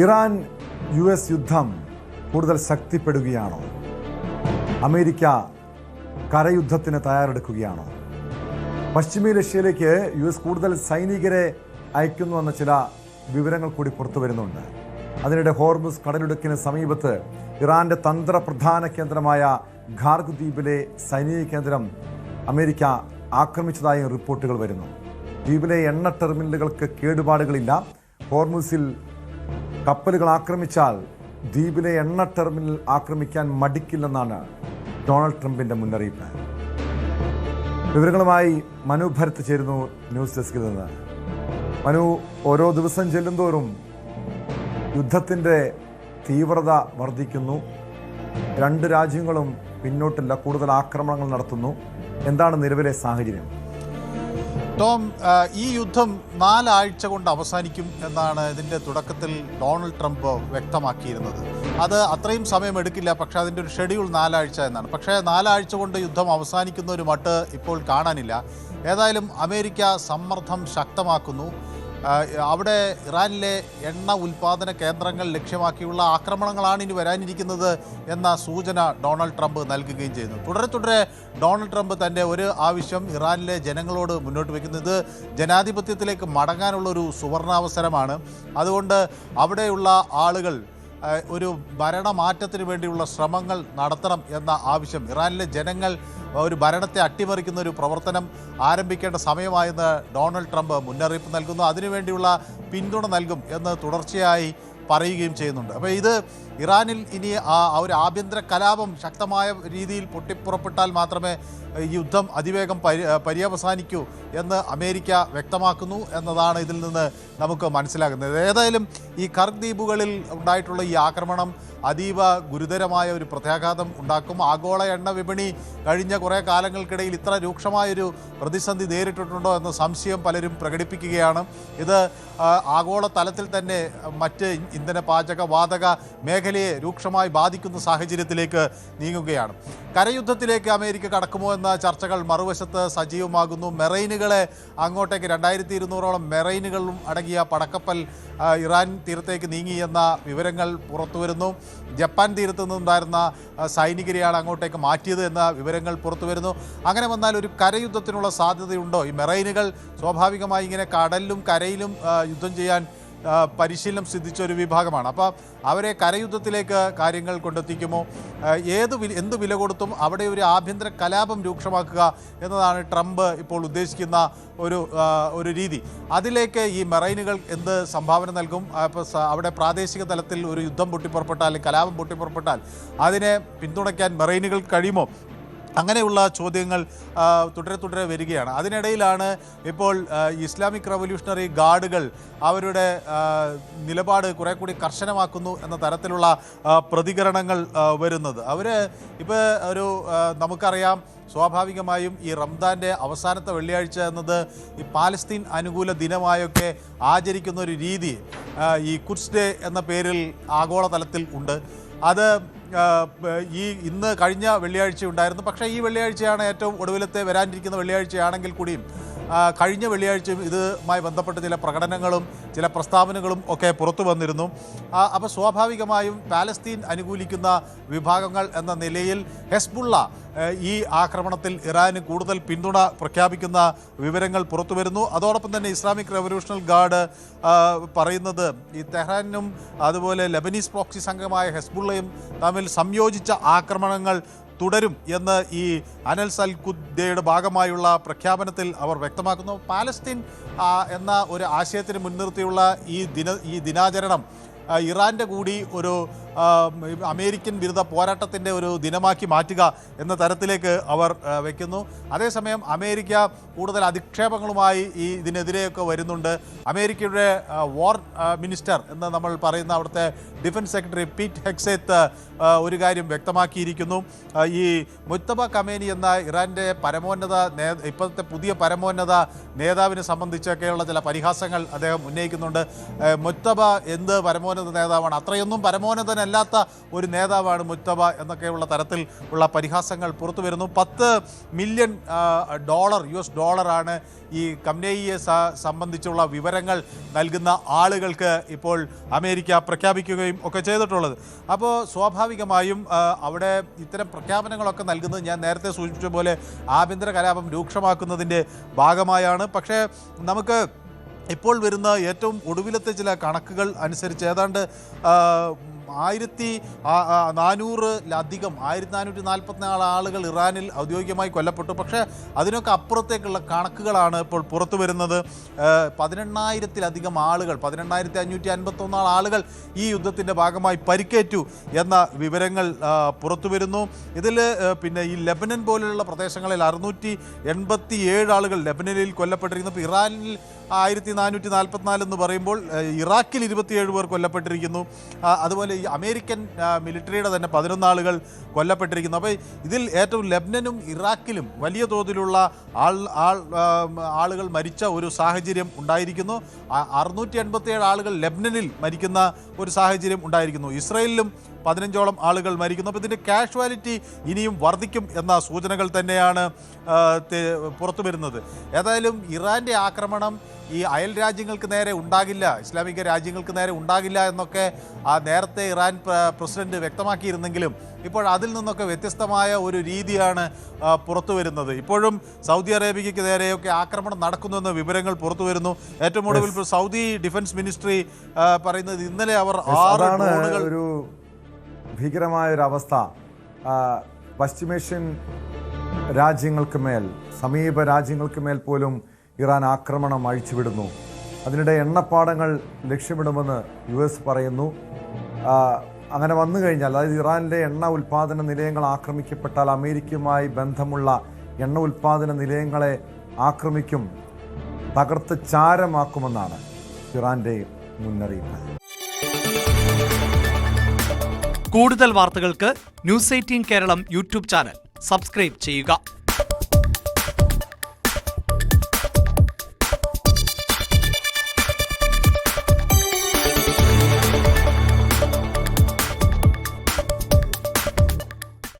Iran US യുദ്ധം കൂടുതൽ ശക്തിപ്പെടുകയാണോ? America കരയുദ്ധത്തിന് തയ്യാറെടുക്കുകയാണോ? പശ്ചിമേഷ്യയിലേക്ക് US കൂടുതൽ സൈനികരെ അയക്കുന്നു എന്ന ചില വിവരങ്ങൾ കൂടി പുറത്തു വരുന്നുണ്ട്. അതിനിടെ ഹോർമുസ് കടലിടുക്കിന് സമീപത്ത് ഇറാന്റെ തന്ത്രപ്രധാന കേന്ദ്രമായ ഖാർഗ് ദ്വീപിലെ സൈനിക കേന്ദ്രം അമേരിക്ക ആക്രമിച്ചതായും റിപ്പോർട്ടുകൾ വരുന്നു. ദ്വീപിലെ എണ്ണ ടെർമിനലുകൾക്ക് കേടുപാടുകളില്ല. ഹോർമുസിൽ കപ്പലുകൾ ആക്രമിച്ചാൽ ദ്വീപിലെ എണ്ണ ടെർമിനൽ ആക്രമിക്കാൻ മടിക്കില്ലെന്നാണ് ഡൊണാൾഡ് ട്രംപിന്റെ മുന്നറിയിപ്പ്. വിവരങ്ങളുമായി മനു ഭരത് ചേരുന്നു ന്യൂസ് ഡെസ്കിൽ നിന്ന്. മനു, ഓരോ ദിവസം ചെല്ലുന്തോറും യുദ്ധത്തിൻ്റെ തീവ്രത വർദ്ധിക്കുന്നു. രണ്ട് രാജ്യങ്ങളും പിന്നോട്ടില്ല, കൂടുതൽ ആക്രമണങ്ങൾ നടത്തുന്നു. എന്താണ് നിലവിലെ സാഹചര്യം? ടോം, ഈ യുദ്ധം 4 ആഴ്ച കൊണ്ട് അവസാനിക്കും എന്നാണ് ഇതിൻ്റെ തുടക്കത്തിൽ ഡൊണാൾഡ് ട്രംപ് വ്യക്തമാക്കിയിരുന്നത്. അത് അത്രയും സമയമെടുക്കില്ല, പക്ഷേ അതിൻ്റെ ഒരു ഷെഡ്യൂൾ 4 ആഴ്ച എന്നാണ്. പക്ഷേ 4 ആഴ്ച കൊണ്ട് യുദ്ധം അവസാനിക്കുന്ന ഒരു മട്ട് ഇപ്പോൾ കാണാനില്ല. ഏതായാലും അമേരിക്ക സമ്മർദ്ദം ശക്തമാക്കുന്നു. അവിടെ ഇറാനിലെ എണ്ണ ഉൽപ്പാദന കേന്ദ്രങ്ങൾ ലക്ഷ്യമാക്കിയുള്ള ആക്രമണങ്ങളാണ് ഇനി വരാനിരിക്കുന്നത് എന്ന സൂചന ഡൊണാൾഡ് ട്രംപ് നൽകുകയും ചെയ്യുന്നു. തുടരെ ഡൊണാൾഡ് ട്രംപ് തൻ്റെ ഒരു ആവശ്യം ഇറാനിലെ ജനങ്ങളോട് മുന്നോട്ട് വയ്ക്കുന്നത് ജനാധിപത്യത്തിലേക്ക് മടങ്ങാനുള്ളൊരു സുവർണാവസരമാണ്. അതുകൊണ്ട് അവിടെയുള്ള ആളുകൾ ഒരു ഭരണമാറ്റത്തിന് വേണ്ടിയുള്ള ശ്രമങ്ങൾ നടത്തണം എന്ന ആവശ്യം, ഇറാനിലെ ജനങ്ങൾ ഒരു ഭരണത്തെ അട്ടിമറിക്കുന്ന ഒരു പ്രവർത്തനം ആരംഭിക്കേണ്ട സമയമായെന്ന് ഡൊണാൾഡ് ട്രംപ് മുന്നറിയിപ്പ് നൽകുന്നു. അതിനുവേണ്ടിയുള്ള പിന്തുണ നൽകും എന്ന് തുടർച്ചയായി പറയുകയും ചെയ്യുന്നുണ്ട്. അപ്പോൾ ഇത് ഇറാനിൽ ഇനി ഒരു ആഭ്യന്തര കലാപം ശക്തമായ രീതിയിൽ പൊട്ടിപ്പുറപ്പെട്ടാൽ മാത്രമേ ഈ യുദ്ധം അതിവേഗം പര്യവസാനിക്കൂ എന്ന് അമേരിക്ക വ്യക്തമാക്കുന്നു എന്നതാണ് ഇതിൽ നിന്ന് നമുക്ക് മനസ്സിലാകുന്നത്. ഏതായാലും ഈ ഖാർഗ് ദ്വീപുകളിൽ ഉണ്ടായിട്ടുള്ള ഈ ആക്രമണം അതീവ ഗുരുതരമായ ഒരു പ്രത്യാഘാതം ഉണ്ടാക്കും. ആഗോള എണ്ണ വിപണി കഴിഞ്ഞ കുറേ കാലങ്ങൾക്കിടയിൽ ഇത്ര രൂക്ഷമായൊരു പ്രതിസന്ധി നേരിട്ടിട്ടുണ്ടോ എന്ന സംശയം പലരും പ്രകടിപ്പിക്കുകയാണ്. ഇത് ആഗോള തലത്തിൽ തന്നെ മറ്റ് ഇന്ധന പാചക വാതക മേഖലയെ രൂക്ഷമായി ബാധിക്കുന്ന സാഹചര്യത്തിലേക്ക് നീങ്ങുകയാണ്. കരയുദ്ധത്തിലേക്ക് അമേരിക്ക കടക്കുമോ എന്ന ചർച്ചകൾ മറുവശത്ത് സജീവമാകുന്നു. മെറൈനുകളെ അങ്ങോട്ടേക്ക് 2200ഓളം മെറൈനുകളും അടങ്ങിയ പടക്കപ്പൽ ഇറാൻ തീരത്തേക്ക് നീങ്ങി എന്ന വിവരങ്ങൾ പുറത്തു വരുന്നു. ജപ്പാൻ തീരത്തു നിന്നുണ്ടായിരുന്ന സൈനികരെയാണ് അങ്ങോട്ടേക്ക് മാറ്റിയത് എന്ന വിവരങ്ങൾ പുറത്തു വരുന്നു. അങ്ങനെ വന്നാൽ ഒരു കരയുദ്ധത്തിനുള്ള സാധ്യതയുണ്ടോ? ഈ മെറൈനുകൾ സ്വാഭാവികമായി ഇങ്ങനെ കടലിലും കരയിലും യുദ്ധം ചെയ്യാൻ പരിശീലനം സിദ്ധിച്ച ഒരു വിഭാഗമാണ്. അപ്പോൾ അവരെ കരയുദ്ധത്തിലേക്ക് കാര്യങ്ങൾ കൊണ്ടെത്തിക്കുമോ? എന്ത് വില കൊടുത്തും അവിടെ ഒരു ആഭ്യന്തര കലാപം രൂക്ഷമാക്കുക എന്നതാണ് ട്രംപ് ഇപ്പോൾ ഉദ്ദേശിക്കുന്ന ഒരു രീതി. അതിലേക്ക് ഈ മെറൈനുകൾ എന്ത് സംഭാവന നൽകും? അപ്പോൾ അവിടെ പ്രാദേശിക തലത്തിൽ ഒരു യുദ്ധം പൊട്ടിപ്പുറപ്പെട്ടാൽ, അല്ലെങ്കിൽ കലാപം പൊട്ടിപ്പുറപ്പെട്ടാൽ അതിനെ പിന്തുണയ്ക്കാൻ മെറൈനുകൾക്ക് കഴിയുമോ? അങ്ങനെയുള്ള ചോദ്യങ്ങൾ തുടരെ വരികയാണ്. അതിനിടയിലാണ് ഇപ്പോൾ ഇസ്ലാമിക് റവല്യൂഷണറി ഗാർഡുകൾ അവരുടെ നിലപാട് കുറെ കൂടി കർശനമാക്കുന്നു എന്ന തരത്തിലുള്ള പ്രതികരണങ്ങൾ വരുന്നത്. അവർ ഇപ്പോൾ നമുക്കറിയാം, സ്വാഭാവികമായും ഈ റംദാൻ്റെ അവസാനത്തെ വെള്ളിയാഴ്ച എന്നത് ഈ പാലസ്തീൻ അനുകൂല ദിനമായൊക്കെ ആചരിക്കുന്ന ഒരു രീതി ഈ ഖുദ്സ് ഡേ എന്ന പേരിൽ ആഗോളതലത്തിൽ ഉണ്ട്. അത് ഇന്ന് കഴിഞ്ഞ വെള്ളിയാഴ്ച ഉണ്ടായിരുന്നു. പക്ഷേ ഈ വെള്ളിയാഴ്ചയാണ് ഏറ്റവും ഒടുവിലത്തെ വരാനിരിക്കുന്ന വെള്ളിയാഴ്ചയാണെങ്കിൽ കൂടിയും കഴിഞ്ഞ വെള്ളിയാഴ്ചയും ഇതുമായി ബന്ധപ്പെട്ട് ചില പ്രകടനങ്ങളും ചില പ്രസ്താവനകളും ഒക്കെ പുറത്തു വന്നിരുന്നു. അപ്പോൾ സ്വാഭാവികമായും പാലസ്തീൻ അനുകൂലിക്കുന്ന വിഭാഗങ്ങൾ എന്ന നിലയിൽ ഹെസ്ബുള്ള ഈ ആക്രമണത്തിൽ ഇറാന് കൂടുതൽ പിന്തുണ പ്രഖ്യാപിക്കുന്ന വിവരങ്ങൾ പുറത്തു വരുന്നു. അതോടൊപ്പം തന്നെ ഇസ്ലാമിക് റവല്യൂഷണൽ ഗാർഡ് പറയുന്നത് ഈ തെഹ്റാനും അതുപോലെ ലെബനീസ് പ്രോക്സി സംഘമായ ഹെസ്ബുള്ളയും തമ്മിൽ സംയോജിച്ച ആക്രമണങ്ങൾ തുടരും എന്ന് ഈ അനൽസ് അൽ ഖുദ്ദയുടെ ഭാഗമായുള്ള പ്രഖ്യാപനത്തിൽ അവർ വ്യക്തമാക്കുന്നു. പാലസ്തീൻ എന്ന ഒരു ആശയത്തിന് മുൻനിർത്തിയുള്ള ഈ ദിനാചരണം ഇറാൻ്റെ കൂടി ഒരു അമേരിക്കൻ വിരുദ്ധ പോരാട്ടത്തിൻ്റെ ഒരു ദിനമാക്കി മാറ്റുക എന്ന തരത്തിലേക്ക് അവർ വയ്ക്കുന്നു. അതേസമയം അമേരിക്ക കൂടുതൽ അധിക്ഷേപങ്ങളുമായി ഇതിനെതിരെയൊക്കെ വരുന്നുണ്ട്. അമേരിക്കയുടെ വാർ മിനിസ്റ്റർ എന്ന് നമ്മൾ പറയുന്ന അവിടുത്തെ ഡിഫൻസ് സെക്രട്ടറി പീറ്റ് ഹെക്സെത്ത് ഒരു കാര്യം വ്യക്തമാക്കിയിരിക്കുന്നു. ഈ മുജ്തബ ഖമേനി എന്ന ഇറാൻ്റെ ഇപ്പോഴത്തെ പുതിയ പരമോന്നത നേതാവിനെ സംബന്ധിച്ചൊക്കെയുള്ള ചില പരിഹാസങ്ങൾ അദ്ദേഹം ഉന്നയിക്കുന്നുണ്ട്. മുജ്തബ എന്ത് പരമോന്നത നേതാവാണ്? അത്രയൊന്നും പരമോന്നതനല്ല. മനുഷ്യനല്ലാത്ത ഒരു നേതാവാണ് മുജ്തബ എന്നൊക്കെയുള്ള തരത്തിൽ ഉള്ള പരിഹാസങ്ങൾ പുറത്തു വരുന്നു. $10 മില്യൺ ആണ് ഈ ഖംനേയിയെ സംബന്ധിച്ചുള്ള വിവരങ്ങൾ നൽകുന്ന ആളുകൾക്ക് ഇപ്പോൾ അമേരിക്ക പ്രഖ്യാപിക്കുകയും ഒക്കെ ചെയ്തിട്ടുള്ളത്. അപ്പോൾ സ്വാഭാവികമായും അവിടെ ഇത്തരം പ്രഖ്യാപനങ്ങളൊക്കെ നൽകുന്നത് ഞാൻ നേരത്തെ സൂചിപ്പിച്ച പോലെ ആഭ്യന്തര കലാപം രൂക്ഷമാക്കുന്നതിൻ്റെ ഭാഗമായാണ്. പക്ഷേ നമുക്ക് ഇപ്പോൾ വരുന്ന ഏറ്റവും ഒടുവിലത്തെ ചില കണക്കുകൾ അനുസരിച്ച് ഏതാണ്ട് 1444 ആളുകൾ ഇറാനിൽ ഔദ്യോഗികമായി കൊല്ലപ്പെട്ടു. പക്ഷേ അതിനൊക്കെ അപ്പുറത്തേക്കുള്ള കണക്കുകളാണ് ഇപ്പോൾ പുറത്തു വരുന്നത്. 18,000-ലധികം ആളുകൾ, 18,551 ആളുകൾ ഈ യുദ്ധത്തിൻ്റെ ഭാഗമായി പരിക്കേറ്റു എന്ന വിവരങ്ങൾ പുറത്തു വരുന്നു. ഇതിൽ പിന്നെ ഈ ലെബനൻ പോലെയുള്ള പ്രദേശങ്ങളിൽ 687 ആളുകൾ ലെബനനിൽ കൊല്ലപ്പെട്ടിരിക്കുന്നു. ഇപ്പോൾ ഇറാനിൽ 1444 എന്ന് പറയുമ്പോൾ ഇറാഖിൽ 27 പേർ കൊല്ലപ്പെട്ടിരിക്കുന്നു. അതുപോലെ ഈ അമേരിക്കൻ മിലിറ്ററിയുടെ തന്നെ 11 ആളുകൾ കൊല്ലപ്പെട്ടിരിക്കുന്നു. അപ്പോൾ ഇതിൽ ഏറ്റവും ലെബനനും ഇറാഖിലും വലിയ തോതിലുള്ള ആളുകൾ മരിച്ച ഒരു സാഹചര്യം ഉണ്ടായിരിക്കുന്നു. 687 ആളുകൾ ലെബനനിൽ മരിക്കുന്ന ഒരു സാഹചര്യം ഉണ്ടായിരിക്കുന്നു. ഇസ്രയേലിലും 15ഓളം ആളുകൾ മരിക്കുന്നു. അപ്പോൾ ഇതിൻ്റെ കാഷ്വാലിറ്റി ഇനിയും വർദ്ധിക്കും എന്ന സൂചനകൾ തന്നെയാണ് പുറത്തു വരുന്നത്. ഏതായാലും ഇറാൻ്റെ ആക്രമണം ഈ അയൽ രാജ്യങ്ങൾക്ക് നേരെ ഉണ്ടാകില്ല, ഇസ്ലാമിക രാജ്യങ്ങൾക്ക് നേരെ ഉണ്ടാകില്ല എന്നൊക്കെ നേരത്തെ ഇറാൻ പ്രസിഡന്റ് വ്യക്തമാക്കിയിരുന്നെങ്കിലും ഇപ്പോൾ അതിൽ നിന്നൊക്കെ വ്യത്യസ്തമായ ഒരു രീതിയാണ് പുറത്തു വരുന്നത്. ഇപ്പോഴും സൗദി അറേബ്യയ്ക്ക് നേരെയൊക്കെ ആക്രമണം നടക്കുന്നുവെന്ന വിവരങ്ങൾ പുറത്തു വരുന്നു. ഏറ്റവും ഒടുവിൽ സൗദി ഡിഫൻസ് മിനിസ്ട്രി പറയുന്നത് ഇന്നലെ അവർ 6 ഡ്രോണുകൾ ഒരു ഭീകരമായൊരവസ്ഥ പശ്ചിമേഷ്യൻ രാജ്യങ്ങൾക്ക് മേൽ, സമീപ രാജ്യങ്ങൾക്ക് മേൽ പോലും ഇറാൻ ആക്രമണം അഴിച്ചുവിടുന്നു. അതിനിടെ എണ്ണപ്പാടങ്ങൾ ലക്ഷ്യമിടുമെന്ന് US പറയുന്നു. അങ്ങനെ വന്നു കഴിഞ്ഞാൽ, അതായത് ഇറാനിലെ എണ്ണ ഉൽപ്പാദന നിലയങ്ങൾ ആക്രമിക്കപ്പെട്ടാൽ അമേരിക്കയുമായി ബന്ധമുള്ള എണ്ണ ഉൽപ്പാദന നിലയങ്ങളെ ആക്രമിക്കും, തകർത്ത് ചാരമാക്കുമെന്നാണ് ഇറാന്റെ മുന്നറിയിപ്പ്. കൂടുതൽ വാർത്തകൾക്ക് News 18 Keralam YouTube channel subscribe ചെയ്യുക.